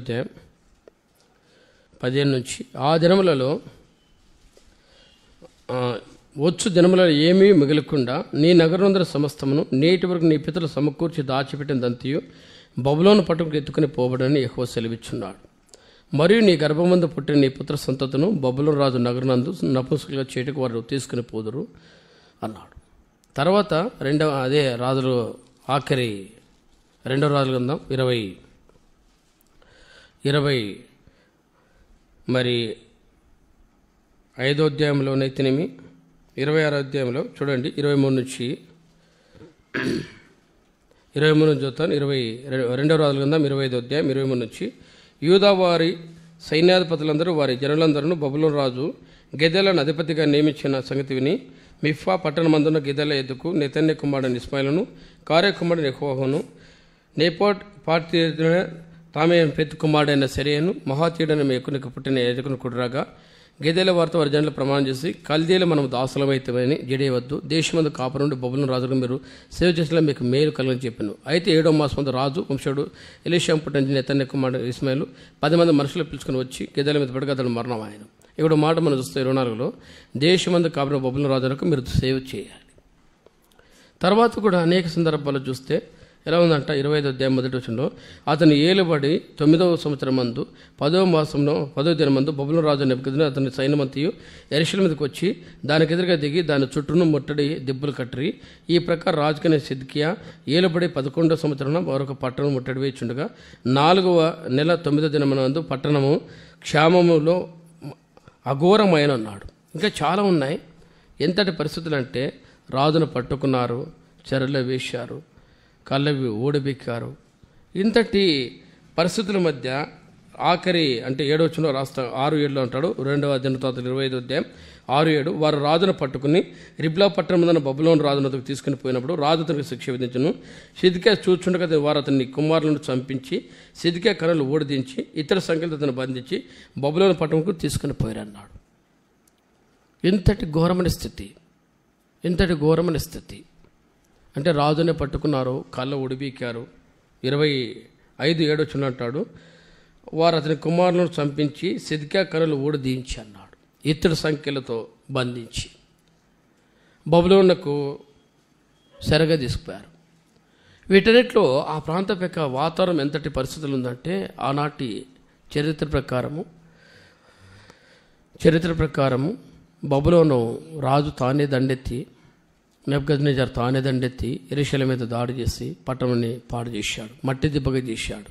అధ్యాయం 15 నుంచి, ఆ దినములలో వచ్చు దినములలో ఏమీ మిగలకుండా నీ నగరనందర సమస్తమును నేటి వరకు నీ పితరులు సమకూర్చి దాచిపెట్టిన దంతియు బబులోను పట్టుకు ఎత్తుకుని పోబడని యెహోవా సెలవిచ్చున్నాడు. మరియు నీ గర్భమందు పుట్టిన నీ పుత్ర సంతతును బబులోను రాజు నగరనందు నపుంసకులుగా చేటుకు వారు తీసుకుని పోదురు అన్నాడు. తర్వాత అదే రాజులు ఆఖరి 2వ రాజుల గ్రంథం 20 మరి 5వ అధ్యాయంలోనైతేనేమి 26వ అధ్యాయంలో చూడండి 23 నుంచి 23 చూస్తాను. 2వ రాజుల గ్రంథం 25వ అధ్యాయం 23 నుంచి, యూదా వారి సైన్యాధిపతులందరూ వారి జనులందరూ బబులోను రాజు గెదెలను అధిపతిగా నియమించిన సంగతి విని మిఫ్ఫా పట్టణమందున్న గెదెల ఎద్దుకు నెతన్య కుమారుడైన ఇస్మాయిలును, కార్య కుమారుడైన యెహోవాను, నేపోట్ పార్తీయుడైన తామే పెద్ద కుమారుడైన సెరియను, మహాతీయుడైన మెకునికి పుట్టిన యాజకుని కుడిరాగా గెదెల వారితో వారి జనులు ప్రమాణం చేసి, కల్దీలు మనం దాసులమైతమని జడేయవద్దు, దేశమందు కాపురం నుండి బబులోను రాజులకు మీరు సేవ చేసేలా మీకు మేలు కలగని చెప్పాను. అయితే 7వ మాసమందు రాజు వంశుడు ఎలీషా పుట్టిన నెతన్య కుమారుడు ఇస్మాయిలు 10 మంది మనుషులు పిలుచుకుని వచ్చి గెదెల మీద పడగా అతను మరణం ఆయన. ఇక్కడ మాట మనం చూస్తే 24లో, దేశమందు కాపురం బబులోను రాజులకు మీరు సేవ చేయాలి. తర్వాత కూడా అనేక సందర్భాలు చూస్తే ఎలా ఉందంట, 25వ అధ్యాయం 1వ వచనంలో, అతను ఏలుబడి 9వ సంవత్సరం మందు 10వ మాసంలో 10వ దినమందు బబులోను రాజు నెబుకద్నెజరు అతని సైన్యమంతయు యెరూషలేము మీదకి వచ్చి దానికి ఎదురుగా దిగి దాని చుట్టూను ముట్టడి దిబ్బలు కట్టిరి. ఈ ప్రకారం రాజుకైన సిద్కియా ఏలుబడి 11వ సంవత్సరంలో మరొక పట్టణం ముట్టడి వేయుచుండగా 4వ నెల 9వ దినమందు పట్టణము క్షామములో అఘోరమైన అన్నాడు. ఇంకా చాలా ఉన్నాయి. ఎంతటి పరిస్థితులు అంటే, రాజును పట్టుకున్నారు, చెరలో వేశారు, కళ్ళవి ఓడబెక్కారు. ఇంతటి పరిస్థితుల మధ్య ఆఖరి అంటే 7వ వచనంలో రాస్తా 6-7 అంటాడు. 2వ దినవృత్తాంతం 25వ అధ్యాయం 6-7, వారు రాజును పట్టుకుని రిబ్లా పట్టణం బబులోను రాజునకు తీసుకుని పోయినప్పుడు రాజు అతనికి శిక్ష విధించను. సిద్కియా చూచుండగా వారు అతని కుమారులను చంపించి సిద్కియా కర్రలు ఓడిదించి ఇతర సంఖ్యలతో అతను బంధించి బబులోను పట్టణంకు తీసుకుని పోయారన్నాడు. ఇంతటి ఘోరమైన స్థితి అంటే రాజునే పట్టుకున్నారు, కళ్ళ ఉడిబీకారు. 25:7 అంటాడు, వారు అతని కుమారులను చంపించి సిద్కియా కర్రలు ఊడదీయించి అన్నాడు, ఇతడి సంఖ్యలతో బంధించి బబులోనుకు సెరగా తీసుకుపోయారు. వీటన్నిటిలో ఆ ప్రాంతం యొక్క వాతావరణం ఎంతటి పరిస్థితులు ఉందంటే, ఆనాటి చరిత్ర ప్రకారము బబులోను రాజు తానే దండెత్తి నెబుకద్నెజరు తానే దండెత్తి యెరూషలేము మీద దాడి చేసి పట్టణాన్ని పాడు చేశాడు, మట్టి దిబ్బగా చేశాడు.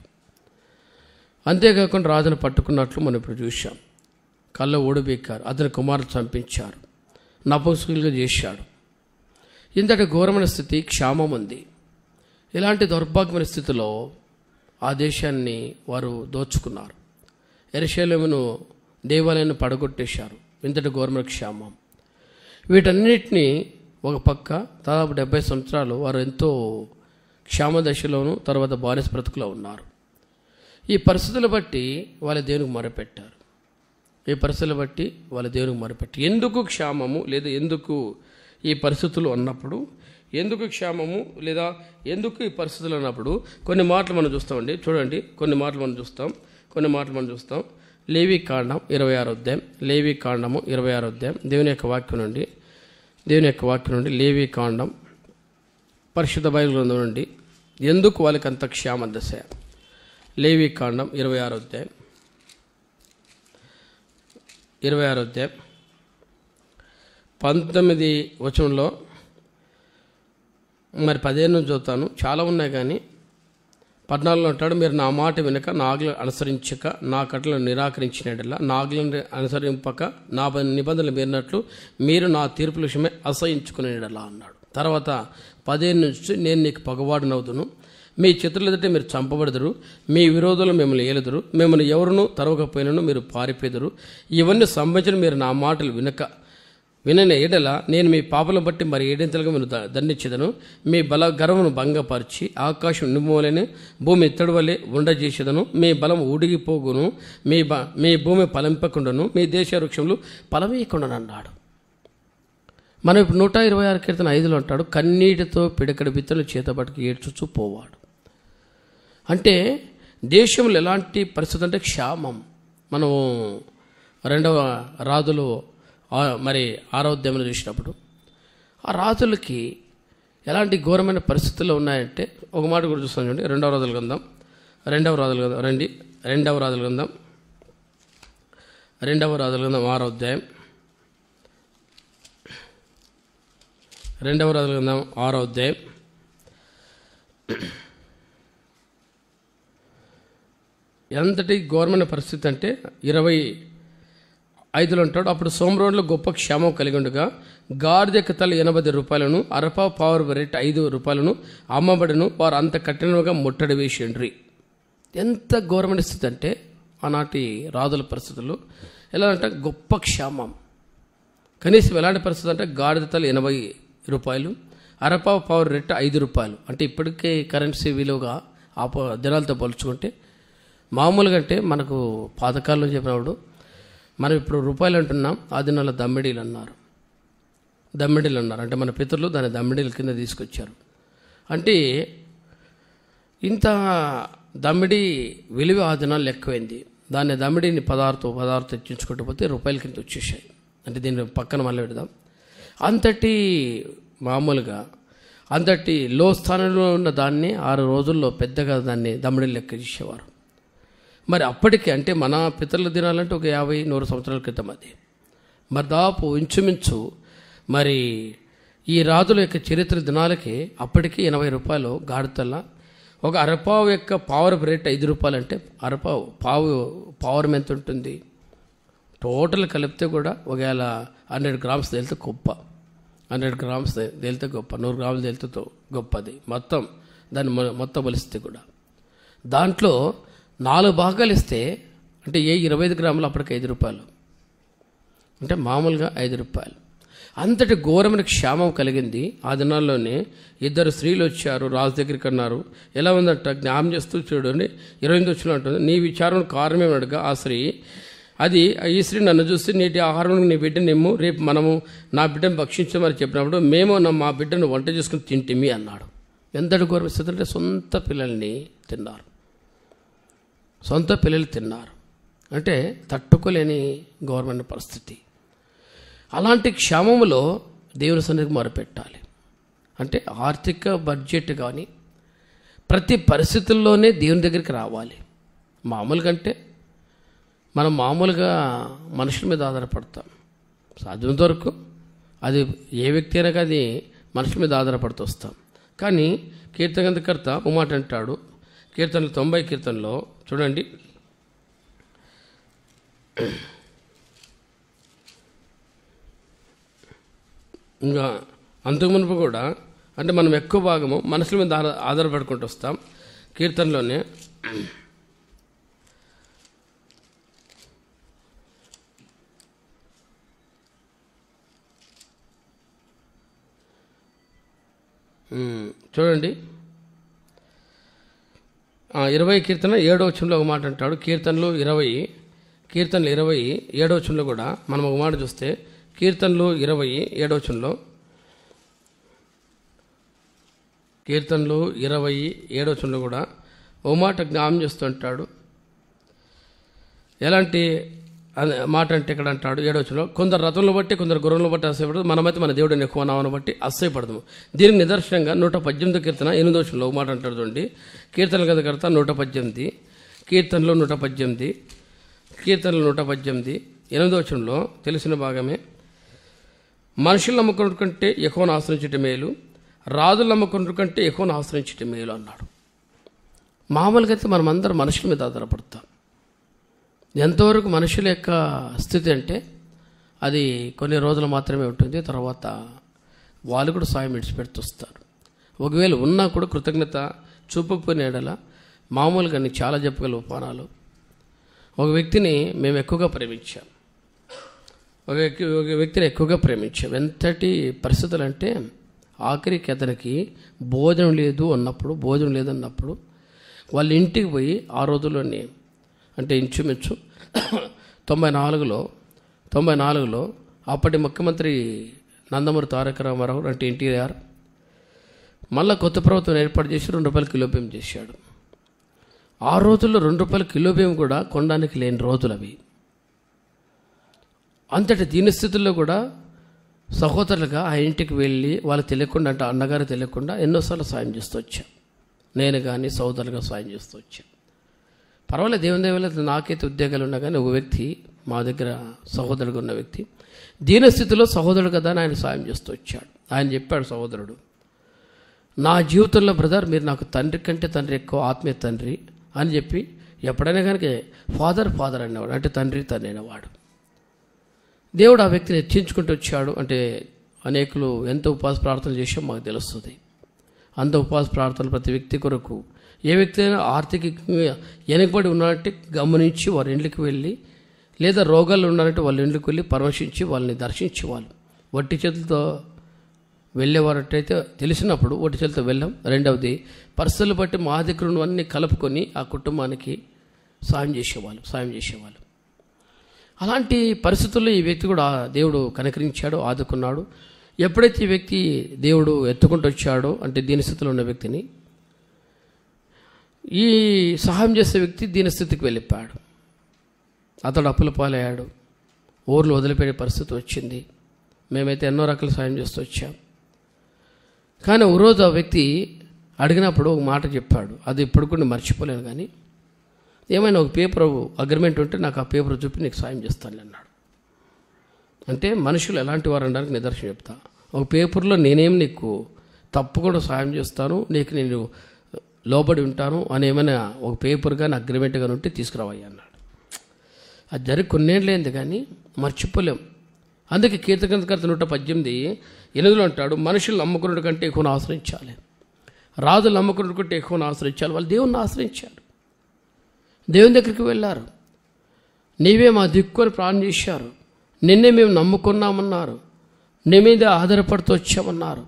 అంతేకాకుండా రాజును పట్టుకున్నట్లు మనం ఇప్పుడు చూశాం. కళ్ళ ఓడిబెక్కారు, అతని కుమారులు చంపించారు, నపుంసకులుగా చేశాడు. ఇంతటి ఘోరమైన స్థితి, క్షామం ఉంది. ఇలాంటి దౌర్భాగ్యమైన స్థితిలో ఆ దేశాన్ని వారు దోచుకున్నారు. యెరూషలేమును దేవాలయాన్ని పడగొట్టేశారు. ఇంతటి ఘోరమైన క్షామం. వీటన్నిటినీ ఒక పక్క దాదాపు 70 సంవత్సరాలు వారు ఎంతో క్షామ దశలోను, తర్వాత బానిస బ్రతుకులో ఉన్నారు. ఈ పరిస్థితులు బట్టి వాళ్ళ దేవునికి మొరపెట్టి ఎందుకు క్షామము లేదా ఎందుకు ఈ పరిస్థితులు అన్నప్పుడు, ఎందుకు క్షామము లేదా ఎందుకు ఈ పరిస్థితులు అన్నప్పుడు కొన్ని మాటలు మనం చూస్తామండి. చూడండి, కొన్ని మాటలు మనం చూస్తాం. లేవి కాండం 26వ అధ్యాయం, దేవుని యొక్క వాక్యం నుండి లేవి కాండం పరిశుద్ధ బైబిల్ గ్రంథం నుండి ఎందుకు వాళ్ళకి అంత క్షామ దశ. లేవి కాండం 26వ అధ్యాయం 19 వచనంలో మరి 15 నుంచి చదువుతాను. చాలా ఉన్నాయి కానీ 14 అంటాడు, మీరు నా మాట వినక నా ఆజ్ఞలను అనుసరించక నా కట్టలను నిరాకరించినట్లా నా ఆజ్ఞలను అనుసరింపక నా నిబంధనలు మీరినట్లు మీరు నా తీర్పుల విషయమే అసహించుకునేలా అన్నాడు. తర్వాత 15 నుంచి, నేను నీకు పగవాడునవుదును, మీ చేతుల ఎదుట మీరు చంపబడదురు, మీ విరోధులు మిమ్మల్ని ఏలుదురు, మిమ్మల్ని ఎవరునూ తరవకపోయినను మీరు పారిపోదురు. ఇవన్నీ సంబంధించిన మీరు నా మాటలు వినని ఎడల నేను మీ పాపలను బట్టి మరి 7 ఇంతలుగా మీరు దండించేదను. మీ బల గర్వమును భంగపరిచి ఆకాశం నిమ్మవలెను భూమి ఇత్తడి వలె ఉండజేసేదను. మీ బలం ఊడిగిపోగును, మీ భూమి ఫలింపకుండాను, మీ దేశ వృక్షములు ఫలమేయకుండాను అన్నాడు. మనం ఇప్పుడు 126 కీర్తన 5లో అంటాడు, కన్నీటితో పిడకడి బిత్తలు చేతబట్టుకు ఏడ్చుచూ పోవాడు. అంటే దేశంలో ఎలాంటి పరిస్థితి అంటే క్షామం. మనము 2వ రాజులు మరి 6వ అధ్యాయంలో చూసినప్పుడు ఆ రాజులకి ఎలాంటి ఘోరమైన పరిస్థితుల్లో ఉన్నాయంటే ఒక మాట కూడా చూస్తాం చూడండి. 2వ రాజుల గ్రంథం 6వ అధ్యాయం 2వ రాజుల గ్రంథం 6వ అధ్యాయం ఎంతటి ఘోరమైన పరిస్థితి అంటే 25లో అంటాడు. అప్పుడు సోమరోన్లో గొప్ప క్షేమం కలిగి ఉండగా గాడిద యొక్క తల 80 రూపాయలను అరపా పావు రేట్ 5 రూపాయలను అమ్మబడిను. వారు అంత కఠినంగా ముట్టడి వేసిండ్రి. ఎంత ఘోరమైన స్థితి అంటే ఆనాటి రాజుల పరిస్థితులు ఎలా అంటే గొప్ప క్షేమం. కనీసం ఎలాంటి పరిస్థితి అంటే గాడిద తల 80 రూపాయలు అరపావు పావు రేట్ 5 రూపాయలు. అంటే ఇప్పటికే కరెన్సీ విలువగా ఆ దినాలతో పోల్చుకుంటే మామూలుగా అంటే మనకు పాతకాలంలో చెప్పినప్పుడు మనం ఇప్పుడు రూపాయలు అంటున్నాం, ఆ దినాల్లో దమ్మిడీలు అన్నారు. అంటే మన పితరులు దాన్ని దమ్మిడీల కింద తీసుకొచ్చారు. అంటే ఇంత దమ్మిడి విలువ ఆ దినాల్లో ఎక్కువైంది. దాన్ని దమ్మిడిని పదార్థం తెచ్చించుకుంటూ పోతే రూపాయల కింద వచ్చేసాయి. అంటే దీన్ని పక్కన మళ్ళీ పెడదాం. అంతటి మామూలుగా అంతటి లో స్థానంలో ఉన్న దాన్ని 6 రోజుల్లో పెద్దగా దాన్ని దమ్మిడి లెక్క చేసేవారు. మరి అప్పటికి అంటే మన పితరుల దినాలంటే ఒక 50-100 సంవత్సరాల క్రితం అది. మరి దాపు ఇంచుమించు మరి ఈ రాజుల యొక్క చరిత్ర దినాలకి అప్పటికి 80 రూపాయలు గాడితల. ఒక అరపావు యొక్క పావర్ రేట్ 5 రూపాయలు అంటే పావరం ఎంత ఉంటుంది? టోటల్ కలిపితే కూడా ఒకవేళ 100 గ్రామ్స్ తేలితే గొప్ప, 100 గ్రామ్స్ తేలితే గొప్ప, 100 గ్రాములు తేలితే గొప్పది. మొత్తం దాన్ని మొత్తం బలిస్తే కూడా దాంట్లో 4 భాగాలు ఇస్తే అంటే 25 గ్రాములు అప్పటికి 5 రూపాయలు, అంటే మామూలుగా 5 రూపాయలు. అంతటి ఘోరమైన క్షామం కలిగింది. ఆ దినాల్లోనే 2 స్త్రీలు వచ్చారు రాజు దగ్గరికి. అన్నారు, ఎలా ఉందంట జ్ఞాపం చేస్తూ చూడండి 28 వచ్చిన అంటుంది. నీ విచారణ కారణం అడగా ఆ స్త్రీ, ఈ స్త్రీ నన్ను చూస్తే నేటి ఆహారం నీ బిడ్డని నిమ్ము, రేపు మనము నా బిడ్డను భక్షించమని చెప్పినప్పుడు మేము మా బిడ్డను వంట చేసుకుని తింటిమి అన్నాడు. ఎంతటి ఘోరమైన స్థితి అంటే సొంత పిల్లలు తిన్నారు. అంటే తట్టుకోలేని గవర్నమెంట్ పరిస్థితి. అలాంటి క్షేమంలో దేవుని సన్నిధికి మొరపెట్టాలి. అంటే ఆర్థిక బడ్జెట్ కానీ ప్రతి పరిస్థితుల్లోనే దేవుని దగ్గరికి రావాలి. మామూలుగా అంటే మనం మామూలుగా మనుషుల మీద ఆధారపడతాం. సాధ్యమైనంత వరకు అది ఏ వ్యక్తి అయినా అది మనుషుల మీద ఆధారపడుతూ వస్తాం. కానీ కీర్తనకర్త ఒక మాట అంటాడు, కీర్తనలు 90 కీర్తనలో చూడండి, ఇంకా అంతకు మునుపు కూడా అంటే మనం ఎక్కువ భాగము మనుషుల మీద ఆధారపడుకుంటూ వస్తాం. కీర్తనలోనే చూడండి 20 కీర్తన 7వ వచనంలో ఒక మాట అంటాడు. కీర్తనలు 20 7వ వచనంలో కూడా మనం ఒక మాట చూస్తే కీర్తనలు 20 7వ వచనంలో కూడా ఒక మాట జ్ఞాపం చేస్తుంటాడు. ఎలాంటి మాట అంటే ఇక్కడ అంటాడు 7వ వచనంలో, కొందరు రథంలో బట్టి కొందరు గుర్రంలో బట్టి అసహ్యపడదు, మనమైతే మన దేవుడిని ఎక్కువ నామను బట్టి అసహ్యపడదు. దీనికి నిదర్శనంగా 118 కీర్తన 8వ వచనంలో ఒక మాట అంటాడు చూడండి. కీర్తనల కథకర్త 118 కీర్తనలు 118 8వ వచనంలో తెలిసిన భాగమే, మనుషులు నమ్ముకున్న కంటే యెహోవాను ఆశ్రయించటం మేలు, రాజులు నమ్ముకున్న కంటే యెహోవాను ఆశ్రయించటం మేలు అన్నాడు. మామూలుగా అయితే మనం అందరం మనుషుల మీద ఆధారపడతాం. ఎంతవరకు మనుషుల యొక్క స్థితి అంటే అది కొన్ని రోజులు మాత్రమే ఉంటుంది. తర్వాత వాళ్ళు కూడా సాయం విడిచిపెడుతూ వస్తారు. ఒకవేళ ఉన్నా కూడా కృతజ్ఞత చూపకపోయిన ఎడల మామూలుగా నీకు చాలా చెప్పగల ఉపానాలు. ఒక వ్యక్తిని మేము ఎక్కువగా ప్రేమించాం, ఒక వ్యక్తిని ఎక్కువగా ప్రేమించాం. ఎంతటి పరిస్థితులు అంటే ఆఖరికి అతనికి భోజనం లేదన్నప్పుడు వాళ్ళ ఇంటికి పోయి ఆ రోజుల్లోనే అంటే ఇంచుమించు 94లో అప్పటి ముఖ్యమంత్రి నందమూరి తారక రామారావు అంటే ఎన్టీఆర్ మళ్ళీ కొత్త ప్రభుత్వం ఏర్పాటు చేసి 2 రూపాయల కిలో బియ్యం చేశాడు. ఆ రోజుల్లో ₹2 కిలో బియ్యం కూడా కొనడానికి లేని రోజులు అవి. అంతటి దీనస్థితుల్లో కూడా సహోదరులుగా ఆ ఇంటికి వెళ్ళి వాళ్ళు తెలియకుండా, అంటే అన్నగారు తెలియకుండా ఎన్నోసార్లు సాయం చేస్తూ వచ్చాం. నేను కానీ సహోదరులుగా సాయం చేస్తూ వచ్చాను. పర్వాలేదు, దేవుని దేవుళ్ళ నాకైతే ఉద్యోగాలు ఉన్నా కానీ ఒక వ్యక్తి మా దగ్గర సహోదరుడుగా ఉన్న వ్యక్తి దీనస్థితిలో సహోదరుడు కదా అని ఆయన సాయం చేస్తూ వచ్చాడు. ఆయన చెప్పాడు, సహోదరుడు, నా జీవితంలో బ్రదర్ మీరు నాకు తండ్రి కంటే తండ్రి ఎక్కువ, ఆత్మీయ తండ్రి అని చెప్పి ఎప్పుడైనా కనుక ఫాదర్ అనేవాడు, అంటే తండ్రి అనేవాడు. దేవుడు ఆ వ్యక్తిని హెచ్చించుకుంటూ వచ్చాడు. అంటే అనేకులు ఎంత ఉపవాస ప్రార్థనలు చేసామో మాకు తెలుస్తుంది. అంత ఉపవాస ప్రార్థనలు ప్రతి వ్యక్తి కొరకు, ఏ వ్యక్తి అయినా ఆర్థికంగా వెనకబడి ఉన్నట్టు గమనించి వారి ఇంట్లోకి వెళ్ళి, లేదా రోగాలు ఉన్నారంటే వాళ్ళ ఇంట్లోకి వెళ్ళి పరామర్శించి వాళ్ళని దర్శించేవాళ్ళు. వట్టి చేతులతో వెళ్ళేవారట్టయితే తెలిసినప్పుడు వట్టి చేతులతో వెళ్ళాం. రెండవది, పరిస్థితులు బట్టి మా దగ్గర ఉన్నవన్నీ కలుపుకొని ఆ కుటుంబానికి సాయం చేసేవాళ్ళు. అలాంటి పరిస్థితుల్లో ఈ వ్యక్తి కూడా దేవుడు కనికరించాడు, ఆదుకున్నాడు. ఎప్పుడైతే ఈ వ్యక్తి దేవుడు ఎత్తుకుంటూ వచ్చాడో, అంటే దీనస్థితిలో ఉన్న వ్యక్తిని, ఈ సహాయం చేసే వ్యక్తి దీనస్థితికి వెళ్ళిపోయాడు. అతడు అప్పుల పాలయ్యాడు. ఊర్లు వదిలిపెట్టే పరిస్థితి వచ్చింది. మేమైతే ఎన్నో రకాల సాయం చేస్తూ వచ్చాం. కానీ ఒక రోజు ఆ వ్యక్తి అడిగినప్పుడు ఒక మాట చెప్పాడు, అది ఇప్పుడు కూడా మర్చిపోలేను. కానీ ఏమైనా ఒక పేపర్ అగ్రిమెంట్ ఉంటే నాకు ఆ పేపర్ చూపి నీకు సాయం చేస్తాను అన్నాడు. అంటే మనుషులు ఎలాంటి వారు అనడానికి నిదర్శనం చెప్తా. ఒక పేపర్లో నేనేం నీకు తప్పకుండా సాయం చేస్తాను, నీకు నేను లోబడి ఉంటాను అని ఏమైనా ఒక పేపర్ కానీ అగ్రిమెంట్ కానీ ఉంటే తీసుకురావయ్యా అన్నాడు. అది జరిగి కొన్నేళ్ళైంది కానీ మర్చిపోలేం. అందుకే కీర్తనకర్త 118:8 అంటాడు, మనుషులు నమ్ముకున్నట్టు కంటే ఎక్కువను ఆశ్రయించాలి, రాజులు నమ్ముకున్నట్టు కంటే ఎక్కువను ఆశ్రయించాలి. వాళ్ళు దేవుణ్ణి ఆశ్రయించారు, దేవుని దగ్గరికి వెళ్ళారు. నీవే మా దిక్కు అని ప్రార్థన చేశారు. నిన్నే మేము నమ్ముకున్నామన్నారు, నీ మీద ఆధారపడుతూ వచ్చామన్నారు.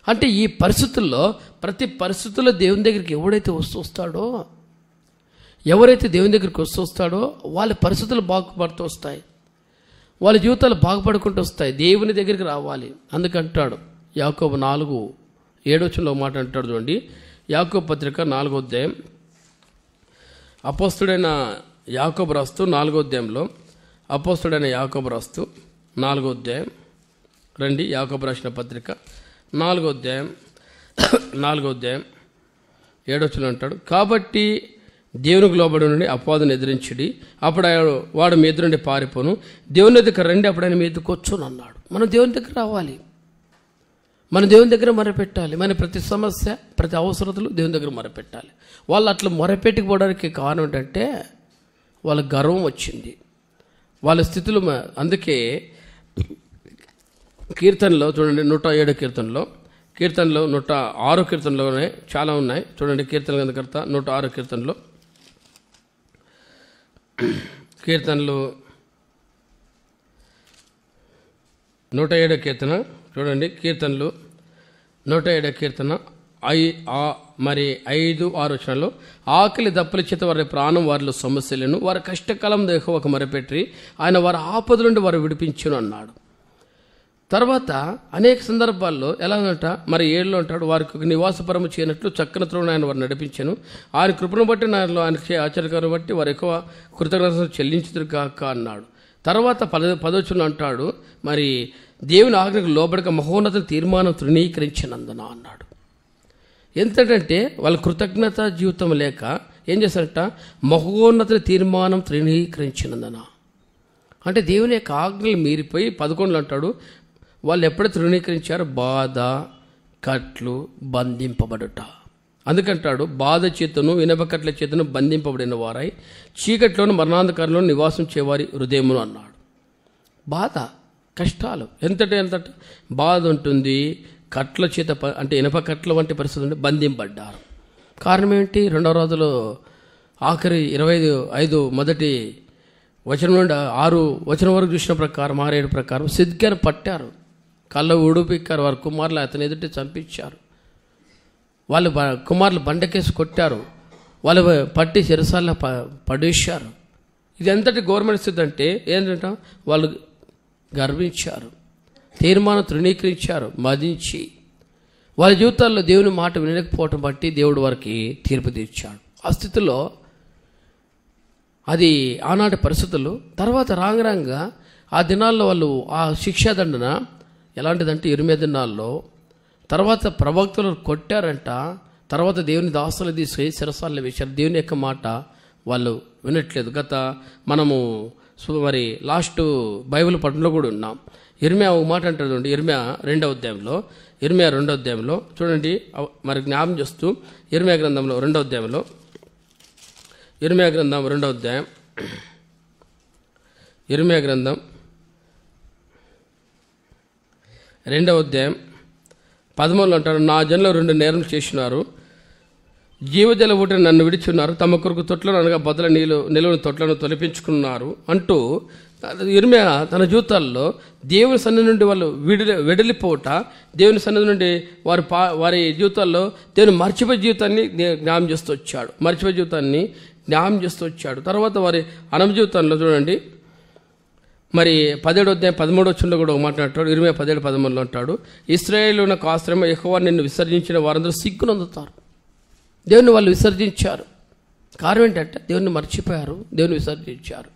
అంటే ఈ పరిస్థితుల్లో, ప్రతి పరిస్థితుల్లో దేవుని దగ్గరికి ఎవరైతే దేవుని దగ్గరికి వస్తాడో వాళ్ళ పరిస్థితులు బాగుపడుతూ వస్తాయి, వాళ్ళ జీవితాలు బాగుపడుకుంటూ వస్తాయి. దేవుని దగ్గరికి రావాలి. అందుకంటాడు యాకోబు 4:7 మాట అంటాడు చూడండి. యాకోబు పత్రిక 4వ అధ్యాయం, అపోస్తుడైన యాకోబు రాస్తూ 4వ అధ్యాయంలో, అపోస్తుడైన యాకోబు రాస్తూ 4వ అధ్యాయం రండి. యాకోబు రాసిన పత్రిక 4వ అధ్యాయం 7 అంటాడు, కాబట్టి దేవునికి లోబడి నుండి అపవాదుని ఎదిరించుడి, అప్పుడు వాడు మీ ఎదురు నుండి పారిపోను. దేవుని దగ్గర రండి, అప్పుడు ఆయన మీ ఎదురుకు వచ్చును అన్నాడు. మనం దేవుని దగ్గర రావాలి, మన దేవుని దగ్గర మొరపెట్టాలి. మన ప్రతి సమస్య, ప్రతి అవసరతలు దేవుని దగ్గర మొరపెట్టాలి. వాళ్ళు అట్లా మొరపెట్టుకోవడానికి కారణం ఏంటంటే వాళ్ళ గర్వం వచ్చింది, వాళ్ళ స్థితులు. అందుకే కీర్తనలో చూడండి, 107 కీర్తనలో 106 కీర్తనలోనే చాలా ఉన్నాయి చూడండి. కీర్తన గ్రంథకర్త 106 కీర్తనలో, కీర్తనలు 107 కీర్తన చూడండి. కీర్తనలు 107 కీర్తన 5-6 ఆకలి దప్పుల చేత వారి ప్రాణం వారిలో సమస్యలను, వారి కష్టకాలం యెహోవాకు మొరపెట్టి ఆయన వారి ఆపద నుండి వారు విడిపించును అన్నాడు. తర్వాత అనేక సందర్భాల్లో ఎలా ఉంట, మరి 7లో అంటాడు, వారికి నివాసపరము చేయనట్లు చక్కని త్రోవను ఆయన వారు నడిపించాను, ఆయన కృపను బట్టి ఆయన ఆశ్చర్యకరం బట్టి వారు ఎక్కువ కృతజ్ఞతలు చెల్లించుదురు కాక అన్నాడు. తర్వాత 10 అంటాడు, మరి దేవుని ఆజ్ఞకు లోబడక మహోన్నత తీర్మానం తృణీకరించినందున అన్నాడు. ఎంతటంటే వాళ్ళ కృతజ్ఞత జీవితం లేక ఏం చేశారట, మహోన్నత తీర్మానం తృణీకరించినందున. అంటే దేవుని యొక్క ఆజ్ఞలు మీరిపోయి 11 అంటాడు, వాళ్ళు ఎప్పుడైతే తృణీకరించారో బాధ, కట్లు, బంధింపబడుట. అందుకంటాడు, బాధ చేతను ఇనప కట్ల చేతను బంధింపబడిన వారై చీకట్లోను మరణాంధకారంలో నివాసం చేవారి హృదయమును అన్నాడు. బాధ, కష్టాలు ఎంత బాధ ఉంటుంది. కట్ల చేత, అంటే ఇనప కట్ల వంటి పరిస్థితి ఉంటే బంధింపడ్డారు. కారణం ఏంటి? 2వ రాజులో ఆఖరి 25 మొదటి వచనం నుండి 6 వచనం వరకు చూసిన ప్రకారం, 6-7 ప్రకారం సిద్కియాను పట్టారు, కళ్ళ ఉడిపిక్కారు, వారి కుమారులు అతని ఎదుటి చంపించారు. వాళ్ళు కుమారులు బండకేసి కొట్టారు, వాళ్ళు పట్టి చెరసాల్లో పడేశారు. ఇది ఎంతటి గవర్నమెంట్ స్థితి అంటే ఏంటంటే వాళ్ళు గర్వించారు, తీర్మానం తృణీకరించారు, మదించి వాళ్ళ జీవితాల్లో దేవుని మాట వినకపోవటం బట్టి దేవుడు వారికి తీర్పు తీర్చాడు. ఆ స్థితిలో అది ఆనాటి పరిస్థితులు. తర్వాత రాంగరాంగా ఆ దినాల్లో వాళ్ళు ఆ శిక్షాదండన ఎలాంటిదంటే ఇరిమియా దినాల్లో తర్వాత ప్రవక్తలు కొట్టారంట. తర్వాత దేవుని దాసులు తీసి శిరసాల్లో వేశారు. దేవుని యొక్క మాట వాళ్ళు వినట్లేదు. మనము మరి లాస్ట్ బైబిల్ పట్టణంలో కూడా ఉన్నాం. ఇర్మియా ఒక మాట అంటాడు. ఇర్మియా 2వ అధ్యాయంలో చూడండి, మరి జ్ఞాపం చేస్తూ ఇర్మియా గ్రంథంలో 2వ అధ్యాయంలో ఇర్మియా గ్రంథం 2వ అధ్యాయం 13 అంటారు, నా జనులు 2 నేరం చేసినారు, జీవజల ఊటని నన్ను విడిచున్నారు, తమ కొరకు తొట్లను అనగా బదుల నిలువని తొట్లను తొలిపించుకున్నారు అంటూ ఇర్మియా తన జీవితాల్లో దేవుని సన్నిధి నుండి వాళ్ళు వెడలిపోవట, దేవుని సన్నిధి నుండి వారి జీవితాల్లో దేవుని మర్చిపోయే జీవితాన్ని జ్ఞాపం చేస్తూ వచ్చాడు. తర్వాత వారి అనవ జీవితంలో చూడండి, మరి 17వ అధ్యాయం 13వ వచనంలో కూడా ఒక మాట్లాడతాడు. ఇర్మియా 17:13 అంటాడు, ఇశ్రాయేలునకు ఆశ్రయం యెహోవా నిన్ను విసర్జించిన వారందరూ సిగ్గునందుతారు. దేవుని వాళ్ళు విసర్జించారు. కారణం ఏంటంటే దేవుని మర్చిపోయారు, దేవుని విసర్జించారు.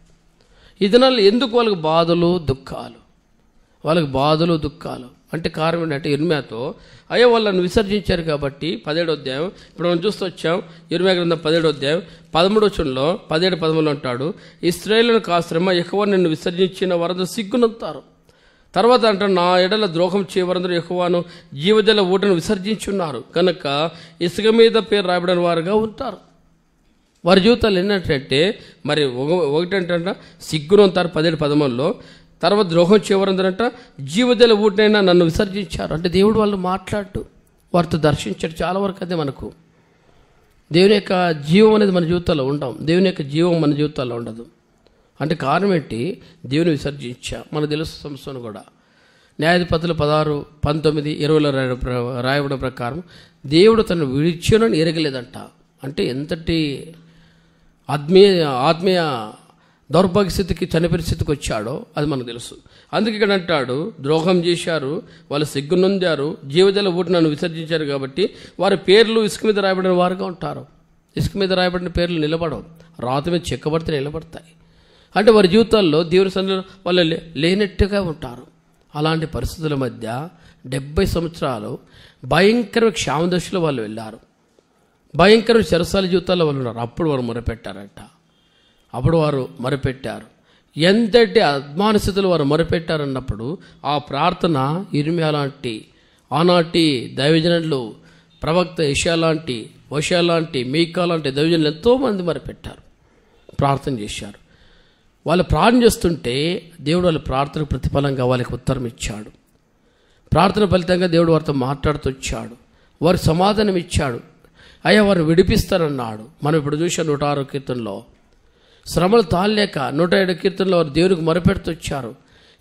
ఈ దినాల్లో ఎందుకు వాళ్ళకి బాధలు దుఃఖాలు అంటే కారణం ఏంటంటే ఇర్మియాతో అయ్యో వాళ్ళని విసర్జించారు కాబట్టి. 17వ అధ్యాయం ఇప్పుడు మనం చూస్తూ వచ్చాం. ఇర్మియా గ్రంథం 17వ అధ్యాయం 13వ వచనంలో 17:13 అంటాడు, ఇశ్రాయేలునకు ఆశ్రమ యెహోవా నిన్ను విసర్జించిన వారందరూ సిగ్గునందుతారు. తర్వాత అంటారు, నా ఎడల ద్రోహం చేయవారందరూ యెహోవాను జీవజల ఊటను విసర్జించున్నారు కనుక ఇసుక మీద పేరు రాయబడిన వారుగా ఉంటారు. వారి జీవితాలు ఏంటంటే మరి ఒకటంట సిగ్గునంతారు 17:13లో. తర్వాత ద్రోహం చేయవారందరంట జీవజల ఊటనైనా నన్ను విసర్జించారు. అంటే దేవుడు వాళ్ళు మాట్లాడు వారితో దర్శించాడు. చాలా వరకు అదే మనకు దేవుని యొక్క జీవం అనేది మన జీవితాల్లో ఉండం. దేవుని యొక్క జీవం మన జీవితాల్లో ఉండదు. అంటే కారణం ఏంటి? దేవుని విసర్జించా. మనకు తెలుసు సంస్థను కూడా న్యాయాధిపతులు 16, 19, 20లో రాయబడిన ప్రకారం దేవుడు తను విడిచానని ఎరగలేదంట. అంటే ఎంతటి ఆత్మీయ దౌర్భాగ్య స్థితికి, చనిపోయిన స్థితికి వచ్చాడో అది మనకు తెలుసు. అందుకే ఇక్కడ అంటాడు, ద్రోహం చేశారు, వాళ్ళు సిగ్గునొందారు, జీవజల ఊట నన్ను విసర్జించారు కాబట్టి వారి పేర్లు ఇసుక మీద రాయబడిన వారుగా ఉంటారు. ఇసుక మీద రాయబడిన పేర్లు నిలబడవు, రాతి మీద చెక్కబడితే నిలబడతాయి. అంటే వారి జీవితాల్లో దేవుని సన్నిధిలో వాళ్ళు లేనట్టుగా ఉంటారు. అలాంటి పరిస్థితుల మధ్య 70 సంవత్సరాలు భయంకర క్షామ దశలో వాళ్ళు వెళ్ళారు. భయంకర చెరసాల జీవితాల్లో వాళ్ళు ఉన్నారు. అప్పుడు వారు మొరపెట్టారు. ఎంతటి అద్మాన స్థితిలో వారు మొరపెట్టారన్నప్పుడు ఆ ప్రార్థన ఇర్మియా లాంటి ఆనాటి దైవజనులు, ప్రవక్త యెషయా లాంటి, హోషేయ లాంటి, మీకా లాంటి దైవజనులు ఎంతోమంది మొరపెట్టారు, ప్రార్థన చేశారు. వాళ్ళు ప్రార్థన చేస్తుంటే దేవుడు వాళ్ళ ప్రార్థనకు ప్రతిఫలంగా వాళ్ళకి ఉత్తరం ఇచ్చాడు. ప్రార్థన ఫలితంగా దేవుడు వారితో మాట్లాడుతూ వచ్చాడు, వారికి సమాధానం ఇచ్చాడు. అయ్యా వారిని విడిపిస్తారన్నాడు. మనం ఇప్పుడు చూసాం 106వ కీర్తనలో శ్రమలు తాళలేక 107వ కీర్తనలో వారు దేవునికి మొరపెడుతూ వచ్చారు.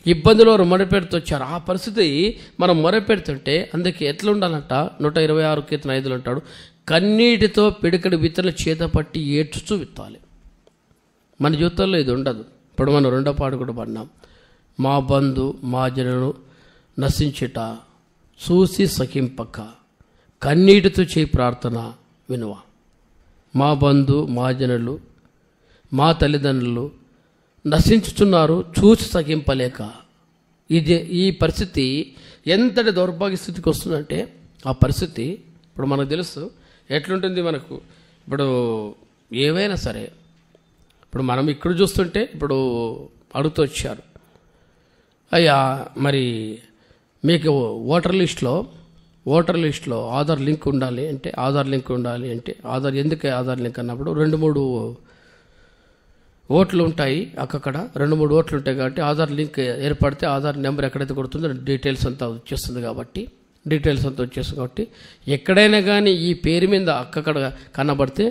ఇబ్బందులు వారు మొరపెడుతూ వచ్చారు. ఆ పరిస్థితి మనం మొరపెడుతుంటే అందుకే ఎట్లా ఉండాలంట? 126వ కీర్తన 5లో అంటాడు, కన్నీటితో పిడికడి విత్తలు చేత పట్టి ఏడ్చుతూ విత్తాలి. మన జీవితంలో ఇది ఉండదు. ఇప్పుడు మనం 2వ పాట కూడా పడినాం, మా బంధు మా జనులను నశించుట చూసి సహింపక కన్నీటితో చేయి ప్రార్థన వినువా. మా బంధు మా జనులు, మా తల్లిదండ్రులు నశించుతున్నారు చూసి సహింపలేక. ఈ పరిస్థితి ఎంతటి దౌర్భాగ్య స్థితికి వస్తుందంటే ఆ పరిస్థితి ఇప్పుడు మనకు తెలుసు ఎట్లుంటుంది. మనకు ఇప్పుడు ఏవైనా సరే, ఇప్పుడు మనం ఇక్కడ చూస్తుంటే ఇప్పుడు అడుగుతూ వచ్చారు, అయ్యా మరి మీకు ఓటర్ లిస్ట్లో ఆధార్ లింక్ ఉండాలి అంటే ఆధార్ ఎందుకు ఆధార్ లింక్ అన్నప్పుడు 2-3 ఓట్లు ఉంటాయి. అక్కడ 2-3 ఓట్లు ఉంటాయి కాబట్టి ఆధార్ లింక్ ఏర్పడితే ఆధార్ నెంబర్ ఎక్కడైతే కొడుతుందో డీటెయిల్స్ అంతా వచ్చేస్తుంది కాబట్టి ఎక్కడైనా కానీ ఈ పేరు మీద అక్కడ కనబడితే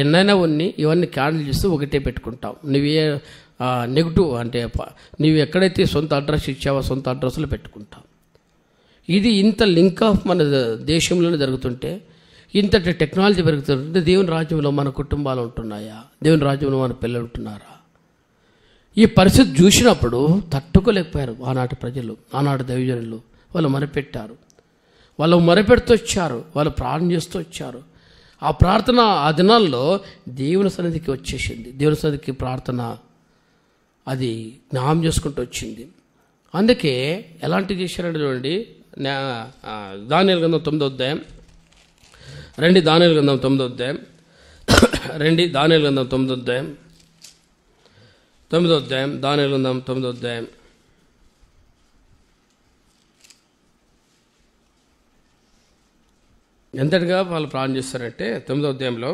ఎన్నైనా ఇవన్నీ క్యాన్సిల్ చేస్తూ ఒకటే పెట్టుకుంటాం. నువ్వే నెగిటివ్ అంటే నువ్వు ఎక్కడైతే సొంత అడ్రస్ ఇచ్చావో సొంత అడ్రస్లో పెట్టుకుంటాం. ఇది ఇంత లింక్ ఆఫ్ మన దేశంలోనే జరుగుతుంటే, ఇంతటి టెక్నాలజీ పెరుగుతుంటే దేవుని రాజ్యంలో మన కుటుంబాలు ఉంటున్నాయా? దేవుని రాజ్యంలో మన పిల్లలు ఉంటున్నారా? ఈ పరిస్థితి చూసినప్పుడు తట్టుకోలేకపోయారు ఆనాటి ప్రజలు, ఆనాటి దైవజనులు. వాళ్ళు మొరపెట్టారు, వాళ్ళు మొరపెడుతూ వచ్చారు, వాళ్ళు ప్రార్థన చేస్తూ వచ్చారు. ఆ ప్రార్థన ఆ దినాల్లో దేవుని సన్నిధికి వచ్చేసింది. దేవుని సన్నిధికి ప్రార్థన అది జ్ఞాపకం చేసుకుంటూ వచ్చింది. అందుకే ఎలాంటివి చేశారంటే చూడండి, దానియేలు గ్రంథం 9వ అధ్యాయం, దానియేలు గ్రంథం 9వ అధ్యాయం, దానియేలు గ్రంథం 9వ అధ్యాయం, దానియేలు గ్రంథం 9వ అధ్యాయం, ఎంతటిగా వాళ్ళు ప్రార్థన చేస్తారంటే 9వ అధ్యాయంలో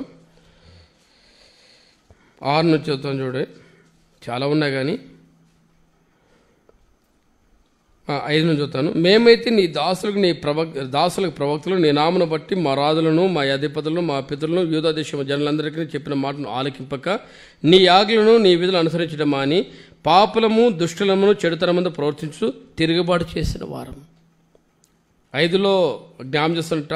6 నుంచి చదువుతాం చూడండి. చాలా ఉన్నాయి కానీ 5 నుంచి చదువుతాను. మేమైతే నీ దాసులకు ప్రవక్తలు నీ నామను బట్టి మా రాజులను, మా అధిపతులను, మా పితరులను, యూదా దేశం జనులందరికీ చెప్పిన మాటను ఆలకింపక నీ ఆజ్ఞలను నీ విధులు అనుసరించడం అని పాపులము దుష్టులమును చెడుతనమందు ప్రవర్తించు తిరుగుబాటు చేసిన వారం. 5లో జ్ఞాపకం చేస్తున్నట్ట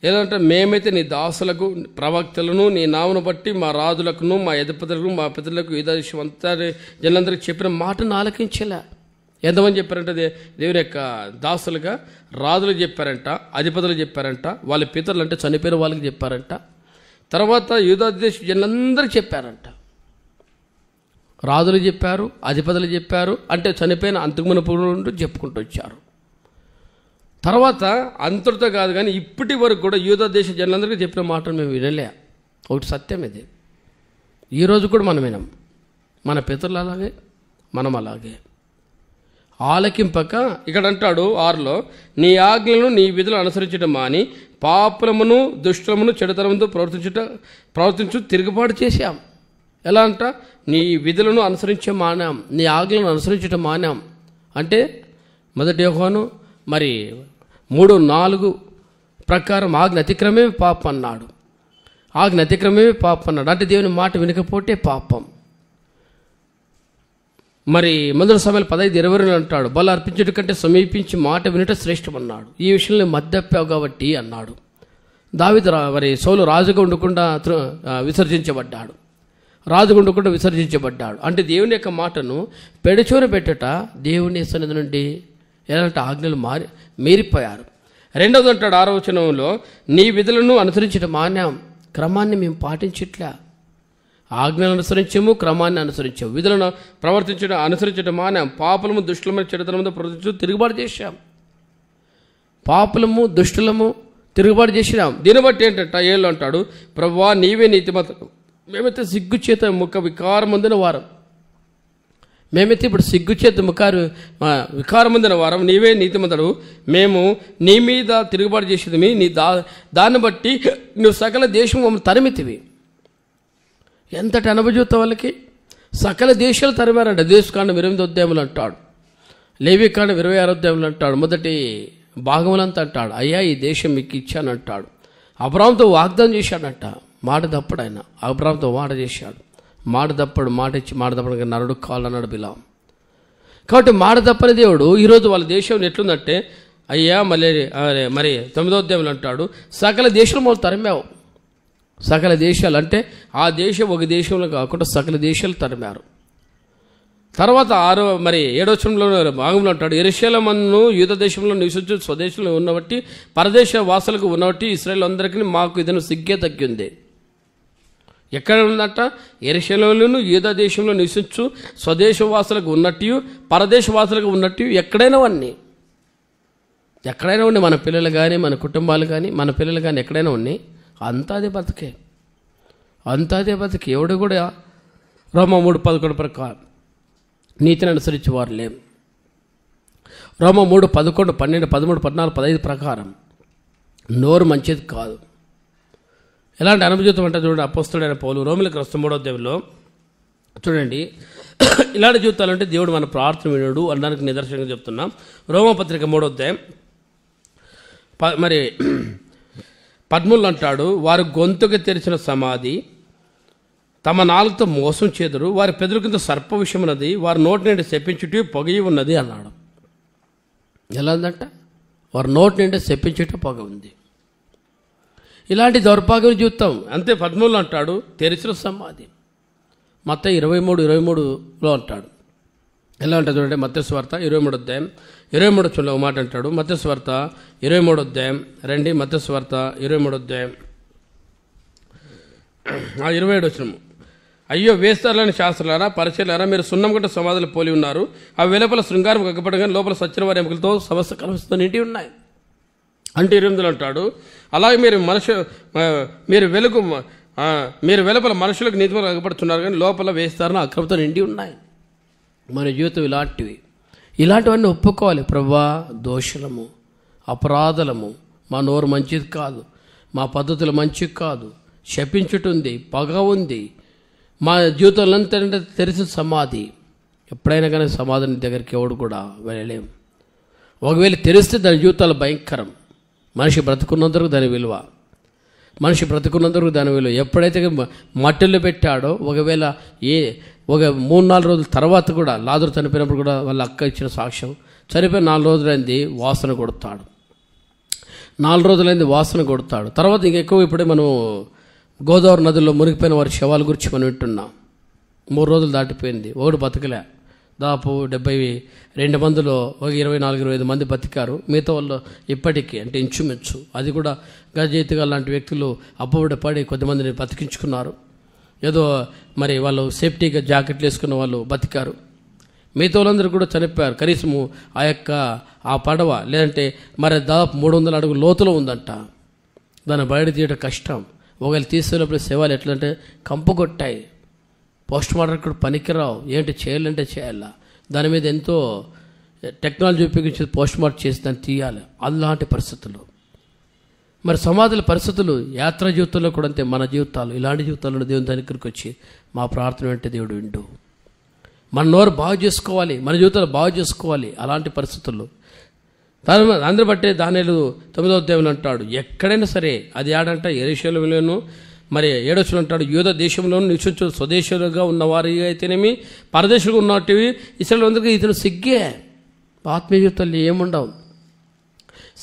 ఏదంటే మేమైతే నీ దాసులకు ప్రవక్తలను నీ నామను బట్టి మా రాజులకును, మా అధిపతులకు, మా పితరులకు, యూదా దేశం అంతా జనులందరికీ చెప్పిన మాటను ఆలకించలే. ఎంతమంది చెప్పారంటే దేవుని యొక్క దాసులుగా రాజులకు చెప్పారంట, అధిపతులు చెప్పారంట, వాళ్ళ పితరులు అంటే చనిపోయిన వాళ్ళకి చెప్పారంట. తర్వాత యూదా దేశ జనులందరికీ చెప్పారంట. రాజులు చెప్పారు, అధిపతులు చెప్పారు, అంటే చనిపోయిన అంతకుమునుపు చెప్పుకుంటూ వచ్చారు. తర్వాత అంతటితో కాదు కానీ ఇప్పటి వరకు కూడా యూదా దేశ జనులందరికీ చెప్పిన మాటలు మేము వినలే. ఒకటి సత్యం ఇది. ఈరోజు కూడా మనం వినం. మన పితరులు అలాగే, మనం అలాగే ఆలకింపక, ఇక్కడ అంటాడు 6లో నీ ఆజ్ఞలను నీ విధులు అనుసరించడం మాని పాపులమును దుష్టులమును చెడుతనముతో ప్రవర్తించు తిరుగుబాటు చేశాం. ఎలా అంట? నీ విధులను అనుసరించే మానాం, నీ ఆజ్ఞలను అనుసరించడం మానాం. అంటే 1 యోహాను 3:4 ప్రకారం ఆజ్ఞ అతిక్రమే పాపం అన్నాడు. ఆజ్ఞ అతిక్రమే పాపం అన్నాడు. అంటే దేవుని మాట వినకపోతే పాపం. మొదటి సమయాలు 15:20 అంటాడు, బల అర్పించడం కంటే సమీపించి మాట వినట శ్రేష్టం అన్నాడు. ఈ విషయంలో మద్దెప్పావు కాబట్టి అన్నాడు. దావీదు సౌలు రాజుగా ఉండకుండా విసర్జించబడ్డాడు. అంటే దేవుని యొక్క మాటను పెడచోన పెట్టట దేవుని సన్నిధి నుండి ఎలాంటి ఆజ్ఞలు మీరిపోయారు. 2వది అంటాడు 6వ వచనంలో నీ విధులను అనుసరించడం మాన్యాం, క్రమాన్ని మేము పాటించట్లే. ఆజ్ఞలను అనుసరించము, క్రమాన్ని అనుసరించాము, విధులను అనుసరించడం మాన్యాం, పాపులము దుష్టులము చెడుతనముతో ప్రవర్తించు తిరుగుబాటు చేశాం. పాపులము దుష్టులము తిరుగుబాటు చేసినాం. దీన్ని బట్టి ఏంటంట 7లో అంటాడు, ప్రభువా నీవే నీతిమంతుడు, మేమైతే సిగ్గుచేత ముఖ వికారం పొందిన వారం. మేమైతే ఇప్పుడు సిగ్గుచేత వికారం పొందిన వారం, నీవే నీతిమంతుడు, మేము నీ మీద తిరుగుబాటు చేసేది దాన్ని బట్టి నువ్వు సకల దేశం మమ్మల్ని తరిమితివి. ఎంతటి అనుభూత వాళ్ళకి సకల దేశాలు తరిమారంట. దేశకాండం 28వ అధ్యాయంలో అంటాడు, లేవికాండం 26వ అధ్యాయంలో అంటాడు, మొదటి భాగములంతా అంటాడు, అయ్యా ఈ దేశం మీకు ఇచ్చానంటాడు. అబ్రాహాముతో వాగ్దానం చేశాడంట. మాట తప్పుడు ఆయన అబ్రాహాముతో మాట చేశాడు. మాట తప్పడు నరుడు కాళ్ళన్నాడు బిలాం. కాబట్టి మాట తప్పని దేవుడు ఈరోజు వాళ్ళ దేశం ఎట్లుందంటే, అయ్యా మరి 9వ అధ్యాయంలో అంటాడు, సకల దేశాలు మొదలు తరిమావు. సకల దేశాలు అంటే ఆ దేశం ఒక దేశంలో కాకుండా సకల దేశాలు తరిమారు. తర్వాత 7వ వచనంలో భాగంలో అంటాడు, యెరూషలేమును యూదా దేశంలో నివసించు స్వదేశంలో ఉన్నబట్టి పరదేశ వాసులకు ఉన్నబట్టి ఇశ్రాయేలు అందరికీ మాకు ఇదను సిగ్గే తగ్గింది. ఎక్కడ ఉందట? యెరూషలేమును యూదా దేశంలో నివసించు స్వదేశవాసులకు ఉన్నట్టు పరదేశవాసులకు ఉన్నట్టు ఎక్కడైనా ఉన్నాయి. మన పిల్లలు కానీ, మన కుటుంబాలు కానీ, మన పిల్లలు కానీ ఎక్కడైనా ఉన్నాయి. అంతా అదే బతికే. ఎవడు కూడా రోమా 3:11 ప్రకారం నీతిని అనుసరించి వారు లేం. రోమా 3:11, 12, 13, 14, 15 ప్రకారం నోరు మంచిది కాదు. ఎలాంటి అనుభూతం అంటే చూడండి, అపోస్తలుడైన పౌలు రోమీయులకు రాసిన 3వ అధ్యాయంలో చూడండి, ఇలాంటి జీవితాలు అంటే దేవుడు మన ప్రార్థన వినడు అనడానికి నిదర్శనంగా చెప్తున్నాం. రోమపత్రిక 3వ అధ్యాయం 13 అంటాడు, వారు గొంతుకు తెరిచిన సమాధి తమ నాలుగుతో మోసం చేదురు, వారి పెదవుల కింద సర్ప విషం ఉన్నది, వారి నోటి నుండి శపించుట పొగయి ఉన్నది అన్నాడు. ఎలా ఉందంట? వారి నోటి నుండి శపించుట పొగ ఉంది. ఇలాంటి దౌర్భాగ్యం జీవితం. అంతే 13లో అంటాడు తెరిచిన సమాధి. మత్తయి 23:23లో అంటాడు ఎలా ఉంటుంది చూడండి, మత్తయి సువార్త 23వ అధ్యాయం 23వ వచనంలో ఒక మాట అంటాడు. మత్తయి సువార్త 23వ అధ్యాయం రండి, మత్తయి సువార్త 23వ అధ్యాయం 27వ వచనం. అయ్యో వేస్తారులని శాస్త్రులారా, పరిచయాలారా, మీరు సున్నం గట్ట సమాధులు పోలి ఉన్నారు. ఆ వెలుపల శృంగారం కగ్గపడగా లోపల సచ్చిన వారి ఎముకలతో సమస్త కలుషితో నిండి ఉన్నాయి అంటే 28లో అంటాడు. అలాగే మీరు వెలుపల మనుషులకు నీతిగా కగ్గపడుతున్నారు, కానీ లోపల వేస్తారని అక్రమంతో నిండి ఉన్నాయి. మన జీవితం ఇలాంటివన్నీ ఒప్పుకోవాలి. ప్రభువా, దోషులము, అపరాధలము, మా నోరు మంచిది కాదు, మా పద్ధతులు మంచిది కాదు, శపించుటుంది, పగ ఉంది, మా జీవితంలో తెరిచిన సమాధి. ఎప్పుడైనా కానీ సమాధిని దగ్గరికి ఎవడు కూడా వెళ్ళలేము. ఒకవేళ తెరిస్తే దాని జీవితాలు భయంకరం. మనిషి బ్రతుకున్నందుకు దాని విలువ, ఎప్పుడైతే మట్టిలో పెట్టాడో, ఒకవేళ ఒక 3-4 రోజుల తర్వాత కూడా లాజరు చనిపోయినప్పుడు కూడా వాళ్ళ అక్క ఇచ్చిన సాక్ష్యం, చనిపోయిన 4 రోజులైంది వాసన కొడతాడు, 4 రోజులైంది వాసన కొడతాడు. తర్వాత ఇంకెక్కువ ఇప్పుడే మనం గోదావరి నదిలో మునిగిపోయిన వారి శవాల గురించి మనం వింటున్నాం. 3 రోజులు దాటిపోయింది, ఒకడు బతకలే. దాదాపు 72 మందిలో ఒక 24-25 మంది బతికారు. మిగతా వాళ్ళు ఇప్పటికీ అంటే ఇంచుమించు, అది కూడా గజయితిగా లాంటి వ్యక్తులు అప్పుబడి కొద్దిమందిని బతికించుకున్నారు. ఏదో మరి వాళ్ళు సేఫ్టీగా జాకెట్లు వేసుకున్న వాళ్ళు బతికారు. మిగతా వాళ్ళందరూ కూడా చనిపోయారు. కనీసము ఆ పడవ లేదంటే మరి దాదాపు 300 అడుగుల లోతులో ఉందంట. దాన్ని బయట తీయడం కష్టం. ఒకవేళ తీసుకున్నప్పుడు శవాలు ఎట్లంటే కంపు కొట్టాయి, పోస్ట్ మార్టం కూడా పనికిరావు. ఏంటి చేయాలంటే చేయాలా, దాని మీద ఎంతో టెక్నాలజీ ఉపయోగించి పోస్ట్ మార్టం చేసి దాన్ని తీయాలి. అలాంటి పరిస్థితులు, మరి సమాధుల పరిస్థితులు యాత్రా జీవితంలో కూడా అంతే. మన జీవితాలు ఇలాంటి జీవితాల్లో దేవుని దగ్గరికి వచ్చి మా ప్రార్థన వెంటే దేవుడు వింటూ మన నోరు బాగు చేసుకోవాలి, మన జీవితాలు బాగు చేసుకోవాలి. అలాంటి పరిస్థితుల్లో అందరి బట్టే దానియేలు 9వ అధ్యాయంలో అంటాడు, ఎక్కడైనా సరే అది ఆడంట యెరూషలేములోను, మరి 7వ వచనం అంటాడు, యూద దేశంలోను నివసించు స్వదేశులుగా ఉన్నవారి అయితేనేమి పరదేశులుగా ఉన్నటివి ఇశ్రాయేలులందరికీ ఇతను సిగ్గే. ఆత్మీయ జీవితాలు ఏముండవు,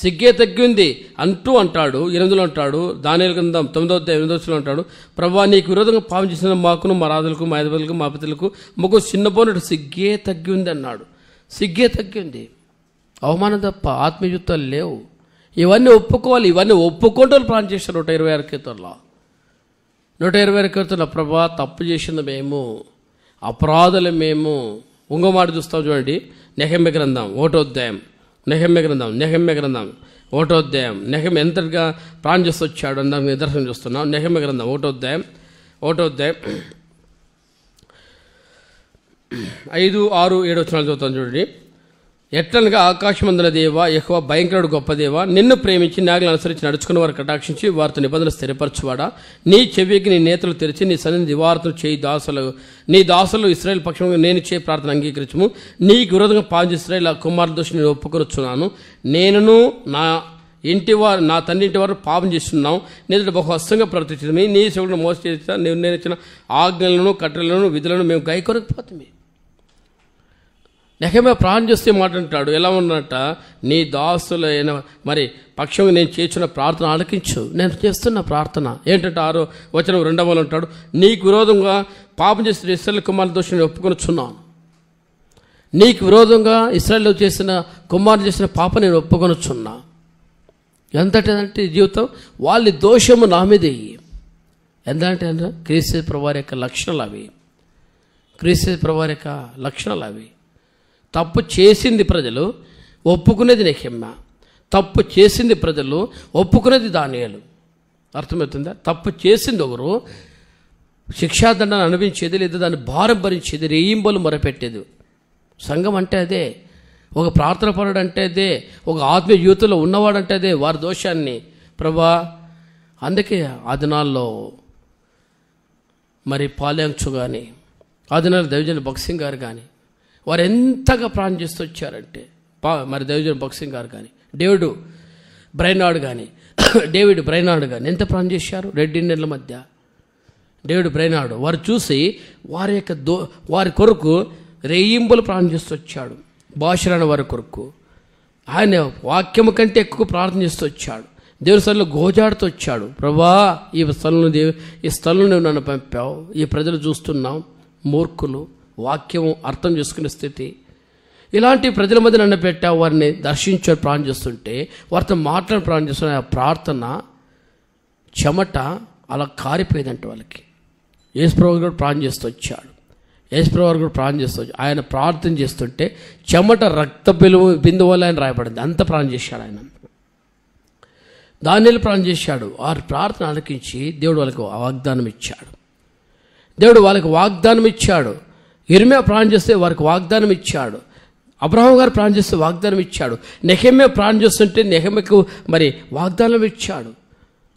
సిగ్గే తగ్గింది అంటాడు. 8లో అంటాడు, దానియేలు గ్రంథం 9వ అధ్యాయం 8వ వచనం అంటాడు, ప్రభువా, నీకు విరోధంగా పాపం చేసిన మాకును, మా రాజులకు, మా అధిపతులకు, మా పితలకు ముగ్గురు చిన్నపోయినట్టు సిగ్గే తగ్గింది అన్నాడు. సిగ్గే తగ్గింది, అవమానం తప్ప ఆత్మీయ జీవితాలు లేవు. ఇవన్నీ ఒప్పుకోవాలి. ఇవన్నీ ఒప్పుకుంటూ ప్రార్థన చేశారు. 126 కీర్తనలో 126 కీర్తనలో, ప్రభువా, తప్పు చేసింది మేము, అపరాధులు మేము. ఇంకో మాట చూస్తాం చూడండి, నెహెమ్యా గ్రంథం 1వ అధ్యాయం, నెహెమ్యా గ్రంథం 1వ అధ్యాయం. నెహెమ్యా ఎంతగా ప్రార్థన చేస్తూ వచ్చాడు అని దానికి నిదర్శనం చూస్తున్నాం. నెహెమ్యా గ్రంథం 1వ అధ్యాయం 5, 6, 7 వచనాలు చదువుతాను చూడండి. ఎట్లనగా ఆకాశమందుల దేవా, యెహోవా భయంకరుడు గొప్ప దేవా, నిన్ను ప్రేమించి నాగులను అనుసరించి నడుచుకున్న వారు కటాక్షించి వారితో నిబంధనలు స్థిరపరచువాడా, నీ చెవికి నీ నేతలు తెరిచి నీ సన్నిధి నివారణ చేయి నీ దాసులు ఇశ్రాయేలు పక్షంగా నేను చేయి ప్రార్థన అంగీకరించము. నీకు విరోధంగా పాలించి ఇశ్రాయేలు కుమారుల దోషి నేను ఒప్పుకొనుచున్నాను. నేనును నా తండ్రి ఇంటి వారు పాపం చేస్తున్నాం. నేను బహు హస్తంగా ప్రవర్తించింది. నీ సేవకులను మోసం చేస్తా, నేను ఇచ్చిన ఆజ్ఞలను, కట్టలను, విధులను మేము గైకొనకపోతుంది. నెహెమ్యా ప్రార్థన చేస్తే మాట్లాంటాడు, ఎలా ఉన్నట్ట, నీ దాసులైన మరి పక్షంగా నేను చేసిన ప్రార్థన ఆలకించు. నేను చేస్తున్న ప్రార్థన ఏంటంటే 6వ వచనం 2వ అంటాడు, నీకు విరోధంగా పాపం చేసిన ఇశ్రాయేలు కుమారుల దోషిని ఒప్పుకొనుచున్నాను. నీకు విరోధంగా ఇశ్రాయేలు చేసిన కుమారులు చేసిన పాప నేను ఒప్పుకొనుచున్నా. ఎంతటంటే జీవితం వాళ్ళ దోషము నా మీద. ఎంతంటే క్రీస్తు ప్రభువారి యొక్క లక్షణాలు అవి, క్రీస్తు ప్రభువారి యొక్క లక్షణాలు అవి. తప్పు చేసింది ప్రజలు, ఒప్పుకునేది నెహెమ్యా. తప్పు చేసింది ప్రజలు, ఒప్పుకునేది దానియేలు. అర్థమవుతుందా? తప్పు చేసింది ఒకరు, శిక్షాదండాన్ని అనుభవించేది, లేదా దాన్ని భారం భరించేది, రేయింబలు మొరపెట్టేది. సంఘం అంటే అదే, ఒక ప్రార్థన పరుడు అంటే అదే, ఒక ఆత్మీయ జీవితంలో ఉన్నవాడంటే అదే. వారి దోషాన్ని ప్రభా, అందుకే ఆ దినాల్లో మరి పాల్యాంచు కానీ, ఆ దినాల్లో దైవజన భక్సింగ్ గారు కానీ వారు ఎంతగా ప్రార్థన చేస్తూ వచ్చారంటే, మరి దైవజన భక్సింగ్ గారు కానీ, డేవిడ్ బ్రైనార్డ్ కానీ ఎంత ప్రార్థన చేశారు. రెడ్ ఇండియన్ల మధ్య డేవిడ్ బ్రైనార్డ్ వారు చూసి వారి కొరకు రేయింబులు ప్రార్థన చేస్తూ వచ్చాడు. భాషరాని వారి కొరకు ఆయన వాక్యము కంటే ఎక్కువ ప్రార్థన చేస్తూ వచ్చాడు. దేవుని స్థలంలో గోజాడుతూ వచ్చాడు. ప్రభా, ఈ స్థలంలో నువ్వు నన్ను పంపావు, ఈ ప్రజలు చూస్తున్నాం మూర్ఖులు, వాక్యం అర్థం చేసుకునే స్థితి, ఇలాంటి ప్రజల మధ్య నన్ను పెట్టా, వారిని దర్శించని ప్రార్థన చేస్తుంటే, వారితో మాట్లాడి ప్రార్థన చేస్తున్న ఆ ప్రార్థన చెమట అలా కారిపోయేదంట వాళ్ళకి. యేసుప్రభు కూడా ప్రార్థన చేస్తూ వచ్చాడు. యేసుప్రభు కూడా ప్రార్థన చేస్తూ వచ్చాడు. ఆయన ప్రార్థన చేస్తుంటే చెమట రక్త బిందువు వల్ల ఆయన రాయబడింది. అంత ప్రార్థన చేశాడు ఆయన. దానియేలు ప్రార్థన చేశాడు. వారి ప్రార్థన ఆలకించి దేవుడు వాళ్ళకి వాగ్దానం ఇచ్చాడు. దేవుడు వాళ్ళకి వాగ్దానం ఇచ్చాడు. యిర్మీయా ప్రార్థన చేస్తే వారికి వాగ్దానం ఇచ్చాడు. అబ్రహాం గారు ప్రార్థన చేస్తే వాగ్దానం ఇచ్చాడు. నెహెమ్యా ప్రార్థన చేస్తుంటే నెహెమ్యాకు మరి వాగ్దానం ఇచ్చాడు.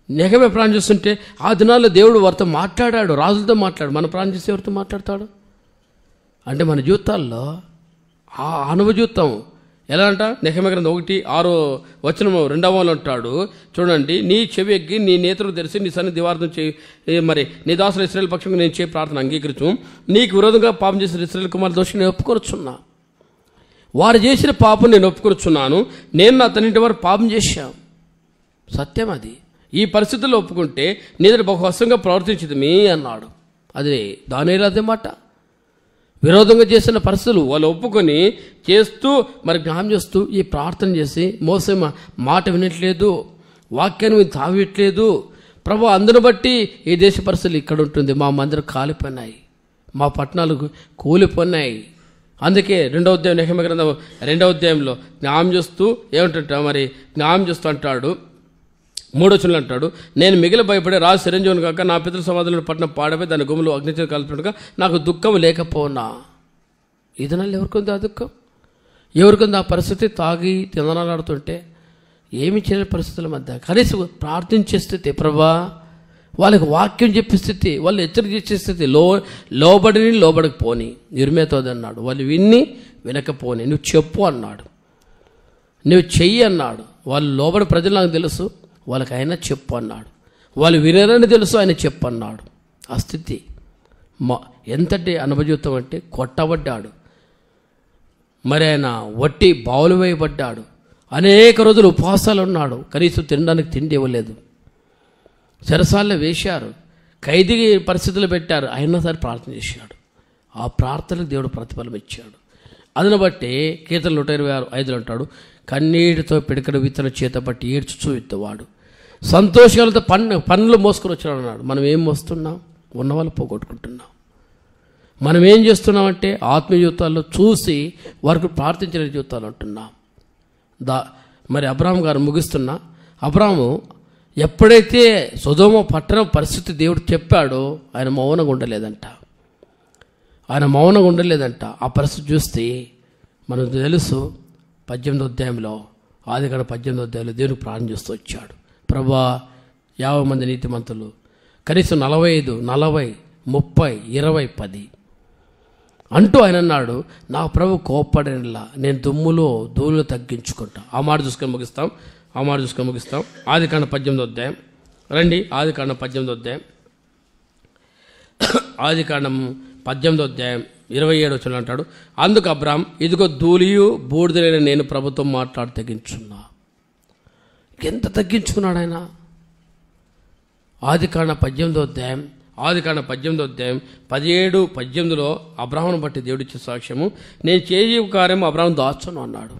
నెహెమ్యా ప్రార్థన చేస్తుంటే ఆ దినాల్లో దేవుడు వారితో మాట్లాడాడు, రాజులతో మాట్లాడు. మన ప్రార్థన చేస్తే ఎవరితో మాట్లాడతాడు అంటే మన జీవితాల్లో ఆ అనుభవ జీవితం ఎలా అంట? నెహెమ్యా గ్రంథం 1:6 అంటాడు చూడండి, నీ చెవి ఎగ్గి నీ నేత్రులు తెరిచి నీ సన్ని దివార్థం చేయి, మరి నీ దాసులు ఇశ్రాయేలు పక్షంగా నేను చేయ ప్రార్థన అంగీకరించు. నీకు విరోధంగా పాపం చేసిన ఇశ్రాయేలు కుమార్ దోషి నేను ఒప్పుకొనుచున్నా. వారు చేసిన పాపం నేను ఒప్పుకొనుచున్నాను. నేను నా తన్నింటి వారు పాపం చేశాం. సత్యం అది. ఈ పరిస్థితుల్లో ఒప్పుకుంటే నేను బహు హస్తంగా ప్రవర్తించింది అన్నాడు. అది దానియేలు అదే మాట. విరోధంగా చేసిన పరిస్థితులు వాళ్ళు ఒప్పుకొని చేస్తూ మరి జ్ఞానం చేస్తూ ఈ ప్రార్థన చేసి, మోసే మాట వినట్లేదు, వాక్యాన్ని తావిట్లేదు ప్రభు, అందును బట్టి ఈ దేశ పరిస్థితులు ఇక్కడ ఉంటుంది, మా మందిరం కాలిపోయినాయి, మా పట్టణాలు కూలిపోయినాయి. అందుకే 2వ అధ్యాయం నెహెమ్యా గ్రంథం 2వ అధ్యాయంలో జ్ఞానం చేస్తూ ఏమిటంట మరి జ్ఞానం చేస్తూ అంటాడు, 3వ వచనంలో అంటాడు, నేను మిగిలి భయపడే రాజు చిరంజీవుని కాక నా పితృ సమాధులను పట్టణం పాడపై దాని గుమ్ములు అగ్నిచే కలుపుతుండగా నాకు దుఃఖం లేకపోనా. ఇదనాలు ఎవరికొంది ఆ దుఃఖం? ఎవరికొంది ఆ పరిస్థితి? తాగి తినలాడుతుంటే ఏమి చేయని పరిస్థితుల మధ్య కనీసం ప్రార్థించే స్థితి, ప్రభా వాళ్ళకి వాక్యం చెప్పే స్థితి, వాళ్ళు హెచ్చరిక చేసే స్థితి, లోబడిని లోబడకపోని. యిర్మీయాతో అన్నాడు, వాళ్ళు విన్ని వినకపోని, నువ్వు చెప్పు అన్నాడు, నువ్వు చెయ్యి అన్నాడు. వాళ్ళు లోబడి ప్రజలు నాకు తెలుసు, వాళ్ళకి ఆయన చెప్పు అన్నాడు. వాళ్ళు వినరని తెలుసు, ఆయన చెప్పు అన్నాడు. ఆ స్థితి ఎంతటి అనుభవజీవితం అంటే కొట్టబడ్డాడు, మరి ఆయన వట్టి బావులు వేయబడ్డాడు, అనేక రోజులు ఉపవాసాలు ఉన్నాడు, కనీసం తినడానికి తిండి ఇవ్వలేదు, చెరసాల్లో వేశారు, ఖైదీ పరిస్థితులు పెట్టారు, అయినా సరే ప్రార్థన చేశాడు. ఆ ప్రార్థనకు దేవుడు ప్రతిఫలం ఇచ్చాడు. అందును బట్టి కీర్తన 126:5 అంటాడు, కన్నీటితో పిడికడు విత్తన చేత పట్టి ఏడ్చుచూ విత్తవాడు సంతోషాలతో పనులు మోసుకొని వచ్చాడు అన్నాడు. మనం ఏం మోస్తున్నాం? ఉన్నవాళ్ళు పోగొట్టుకుంటున్నాం. మనం ఏం చేస్తున్నామంటే ఆత్మీయ జీవితాల్లో చూసి వారికి ప్రార్థించిన జీవితాలు అంటున్నాం. మరి అబ్రాహాం గారు ముగిస్తున్నా, అబ్రాహాము ఎప్పుడైతే సొదొమ పట్టణం పరిస్థితి దేవుడు చెప్పాడో ఆయన మౌనంగా ఉండలేదంట. ఆ పరిస్థితి చూస్తే మనకు తెలుసు. 18వ అధ్యాయంలో ఆదికాండం 18వ అధ్యాయంలో దేవునికి ప్రార్థన చేస్తూ వచ్చాడు, ప్రభా 50 మంది నీతిమంతులు, కనీసం 45, 40, 30, 20, 10 అంటూ ఆయన అన్నాడు, నా ప్రభు కోప్పడనిలా నేను దుమ్ములో ధూళిలో తగ్గించుకుంటా. ఆ మాట చూసుకొని ముగిస్తాం. ఆదికాండం 18వ అధ్యాయం రండి. ఆదికాండం 18వ అధ్యాయం 27వ వచనం అంటాడు, అందుకు అబ్రాహాం, ఇదిగో ధూళియు బూడిదలైన నేను ప్రభుత్వం మాట్లాడి తగ్గించున్నా. ఎంత తగ్గించుకున్నాడు ఆయన? ఆదికాండం 18వ అధ్యాయం 17-18లో అబ్రాహామును బట్టి దేవుడిచ్చే సాక్ష్యము, నేను చేయ కార్యము అబ్రాహాము దాచను అన్నాడు.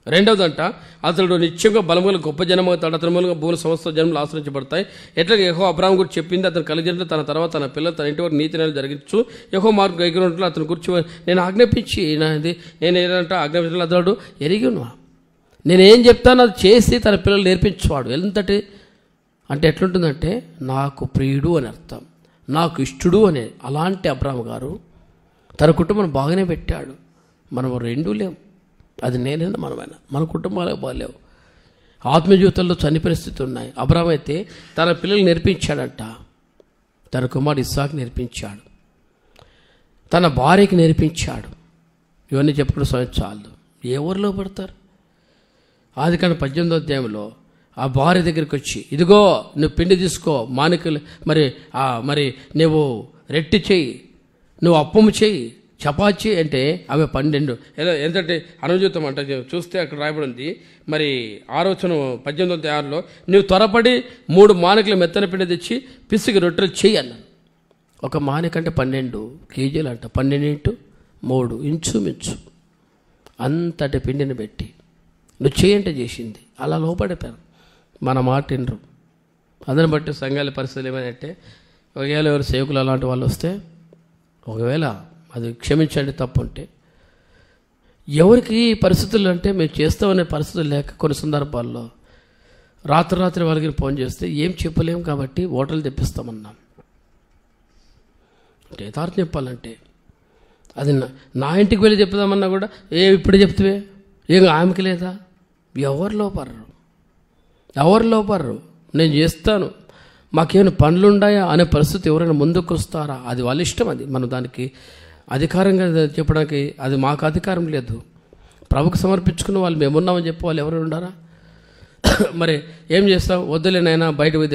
రెండవదంట, అతడు నిత్యంగా బలముల గొప్ప జనమవుతాడు, అతని మూలంగా భూమి సమస్త జన్మలు ఆశ్రయించబడతాయి. ఎట్లా యెహోవా అబ్రాహాము గురించి చెప్పింది, అతను కలిగిన తన తర్వాత తన పిల్లలు తన ఇంటి వరకు నీతి నెల జరిగించు, యెహోవా మార్గం గైకొనున్నట్లు అతని గురించి నేను ఆజ్ఞాపించి నేను ఏదంటే ఆజ్ఞాపించిన అతడు ఎరిగిను, నేనేం చెప్తాను అది చేసి తన పిల్లలు నేర్పించేవాడు. ఎంతటి అంటే ఎట్లుంటుందంటే నాకు ప్రియుడు అని అర్థం, నాకు ఇష్టడు అనే. అలాంటి అబ్రాహాము గారు తన కుటుంబం బాగానే పెట్టాడు. మనం రెండూ లేవు, అది నేనైనా మనమైనా, మన కుటుంబాలకు బాగాలేవు. ఆత్మీయ జీవితంలో చని పరిస్థితులు ఉన్నాయి. అబ్రాహాము అయితే తన పిల్లలు నేర్పించాడంట, తన కుమారుడు ఇస్సాకు నేర్పించాడు, తన భార్యకి నేర్పించాడు. ఇవన్నీ చెప్పుకుని స్వయం చాలు. ఎవరిలో పడతారు? ఆదికాండం 18వ అధ్యాయంలో ఆ భార్య దగ్గరికి వచ్చి, ఇదిగో నువ్వు పిండి తీసుకో, మానికలు మరి నువ్వు రెట్టి చెయ్యి, నువ్వు అప్పము చెయ్యి, చపాచి అంటే ఆమె 12. ఎంతంటే అనుజీవితం అంటే చూస్తే అక్కడ రాయబడింది. మరి 6వ వచనం 18:6లో నువ్వు త్వరపడి 3 మానికలు మెత్తన పిండి తెచ్చి పిసికి రొట్టెలు చెయ్యి అన్నాను. ఒక మానిక అంటే 12 కేజీలు అంట, 12 × 3 ఇంచుమించు అంతటి పిండిని పెట్టి నువ్వు చేయంటే చేసింది. అలా లోపడిపోయారు, మన మాట వినరు. అందుని బట్టి సంఘాల పరిస్థితులు ఏమైనా ఒకవేళ ఎవరు సేవకులు అలాంటి వాళ్ళు వస్తే, ఒకవేళ అది క్షమించండి తప్పు ఉంటే, ఎవరికి పరిస్థితులు అంటే మేము చేస్తామనే పరిస్థితులు లేక కొన్ని సందర్భాల్లో రాత్రి వాళ్ళకి ఫోన్ చేస్తే ఏం చెప్పలేము కాబట్టి హోటల్ తెప్పిస్తామన్నాం. అంటే యథార్థం చెప్పాలంటే అది నా ఇంటికి వెళ్ళి చెప్దామన్నా కూడా ఇప్పుడే చెప్తే ఏం ఆమెకి లేదా? ఎవరు లోపర్రు నేను చేస్తాను, మాకేమైనా పనులు ఉన్నాయా అనే పరిస్థితి ఎవరైనా ముందుకు వస్తారా? అది వాళ్ళ ఇష్టం. అది మనం దానికి అధికారంగా చెప్పడానికి అది మాకు అధికారం లేదు. ప్రభుకు సమర్పించుకున్న వాళ్ళు మేమున్నామని చెప్పి వాళ్ళు ఎవరు ఉండారా? మరి ఏం చేస్తావు? వద్దులేనైనా బయట పోయి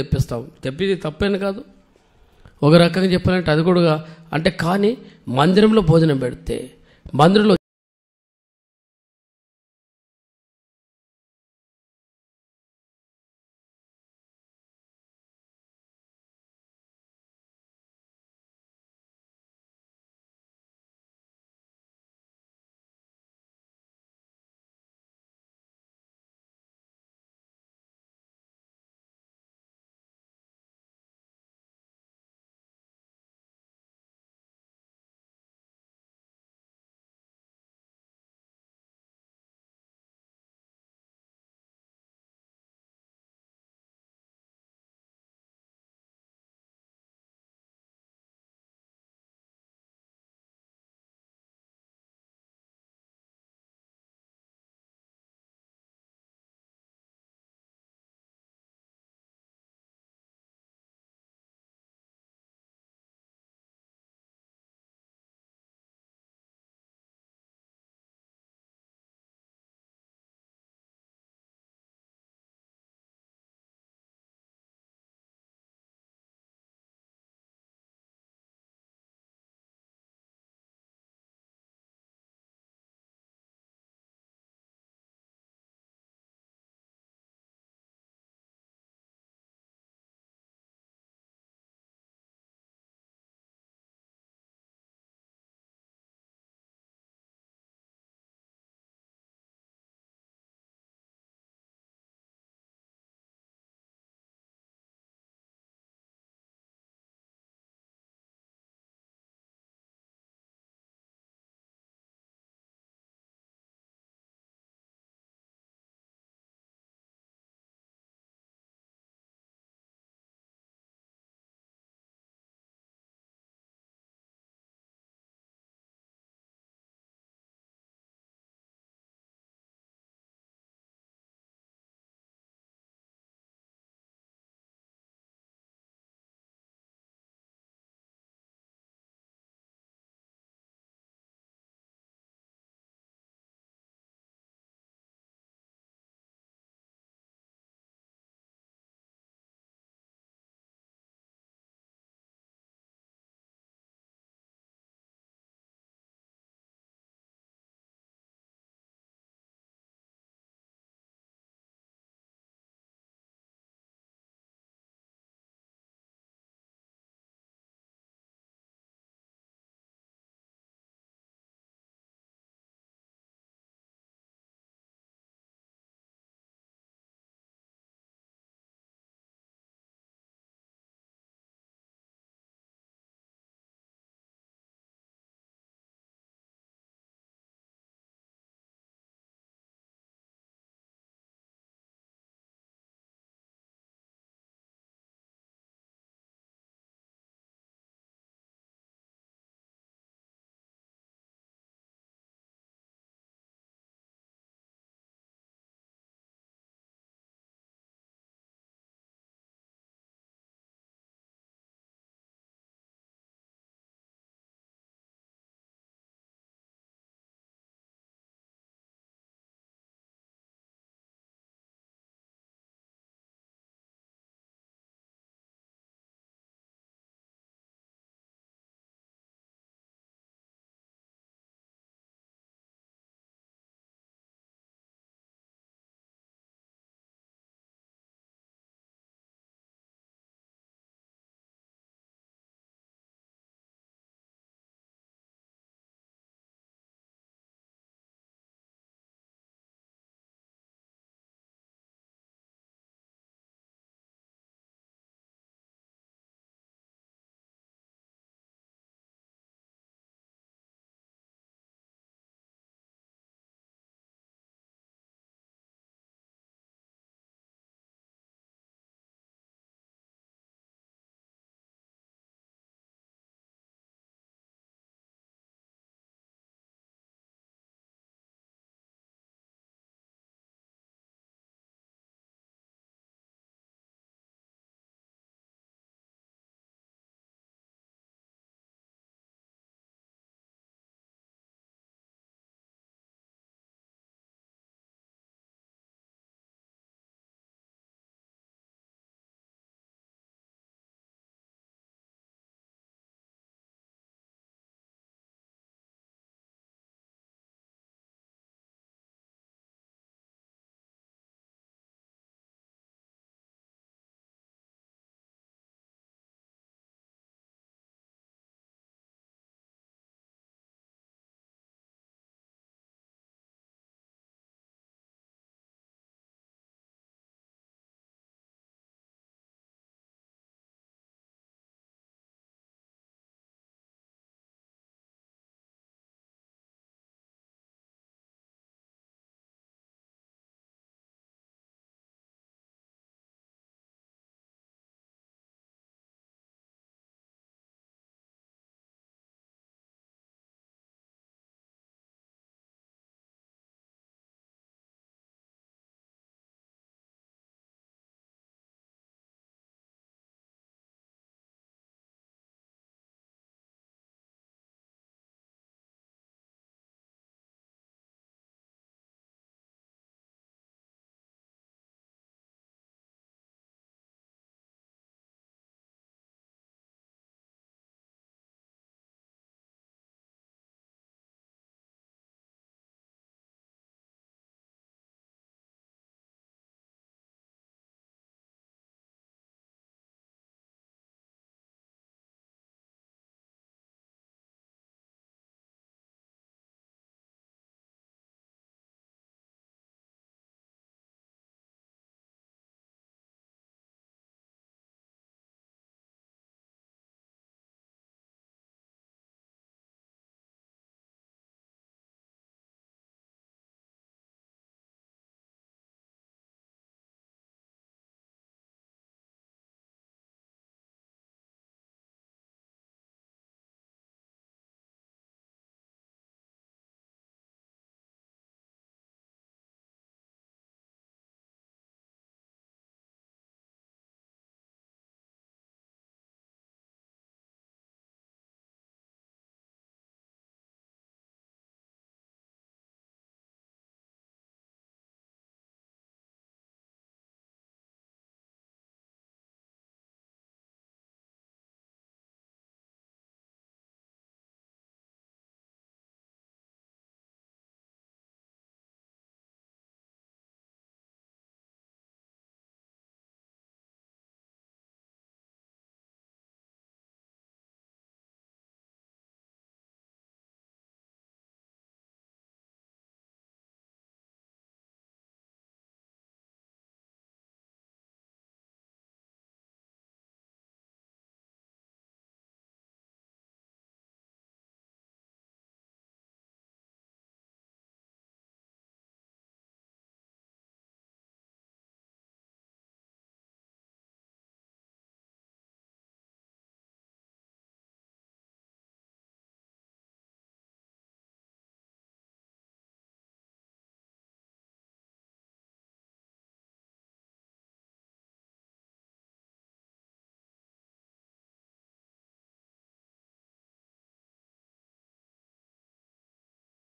తెప్పిది తప్పేని కాదు. ఒక రకంగా చెప్పాలంటే అది కూడా అంటే, కానీ మందిరంలో భోజనం పెడితే మందిరంలో